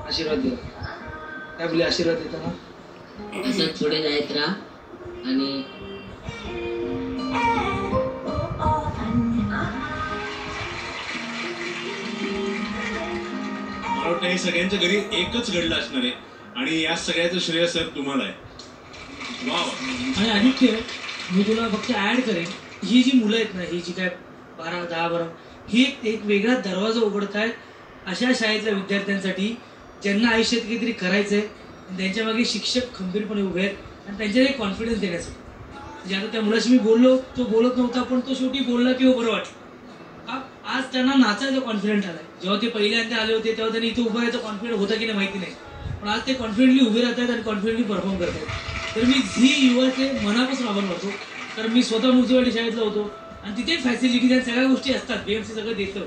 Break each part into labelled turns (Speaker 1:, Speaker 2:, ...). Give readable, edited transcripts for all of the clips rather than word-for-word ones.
Speaker 1: आशीर्वाद द्या. काय बोलले आशीर्वाद देताना?
Speaker 2: असंच पुढे जायत राहा आणि
Speaker 3: मला वाटतं हे सगळ्यांच्या घरी एकच घडलं असणार आहे आणि या सगळ्याचं श्रेय सर तुम्हाला आहे. वा.
Speaker 4: आणि आदित्य, मी तुला फक्त ऍड करेन, ही जी मुलं आहेत ना, ही जी काय 12, 10, 12, ही एक वेगळा दरवाजा उघडत आहेत अशा शाळेतल्या विद्यार्थ्यांसाठी ज्यांना आयुष्यात काहीतरी करायचंय, त्यांच्या मागे शिक्षक खंबीरपणे उभे आहेत आणि त्यांच्याला एक कॉन्फिडन्स देण्यासाठी. म्हणजे आता त्या मुलाशी मी बोललो, तो बोलत नव्हता पण तो शेवटी बोलला किंवा बरं वाटलं. आज त्यांना नाचायचा कॉन्फिडंट आलाय. जेव्हा ते पहिल्यांदा आले होते तेव्हा त्यांनी इथे उभं राहायचं कॉन्फिडंट होता की नाही माहिती नाही, पण आज ते कॉन्फिडेंटली उभे राहतात आणि कॉन्फिडेंटली परफॉर्म करतात. तर मी झी युवाचे मनापासून आभार मानतो. तर मी स्वतः मुळचीवाडी शाळेतला होतो आणि तिथे फॅसिलिटीज आणि सगळ्या गोष्टी असतात, बीएमसी सगळं देतं,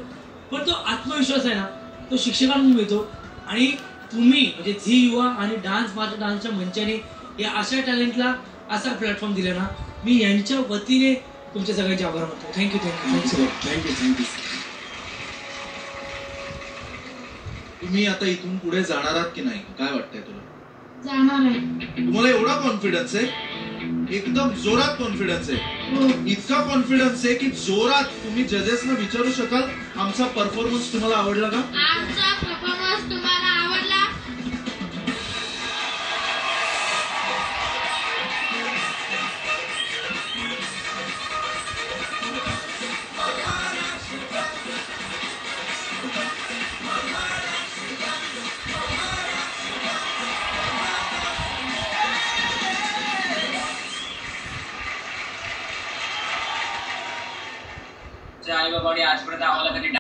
Speaker 4: पण तो आत्मविश्वास आहे ना, तो शिक्षकांकडून मिळतो. आणि तुम्ही म्हणजे झी युवा आणि डान्स माझ्या डान्सच्या मंचाने या अशा टॅलेंटला असा प्लॅटफॉर्म दिला ना, मी यांच्या वतीने तुमच्या सगळ्यांचे आभार मानतो. Thank you thank you
Speaker 5: thank you thank you. तुम्ही आता इथून पुढे जाणार आहात की नाही, काय वाटतंय तुला?
Speaker 6: जाणार आहे.
Speaker 5: तुम्हाला एवढा कॉन्फिडन्स आहे? एकदम जोरात कॉन्फिडन्स आहे. इतका कॉन्फिडन्स आहे की जोरात तुम्ही जजेसना विचारू शकाल आमचा परफॉर्मन्स तुम्हाला आवडला का?
Speaker 6: आमचा परफॉर्मन्स तुम्हाला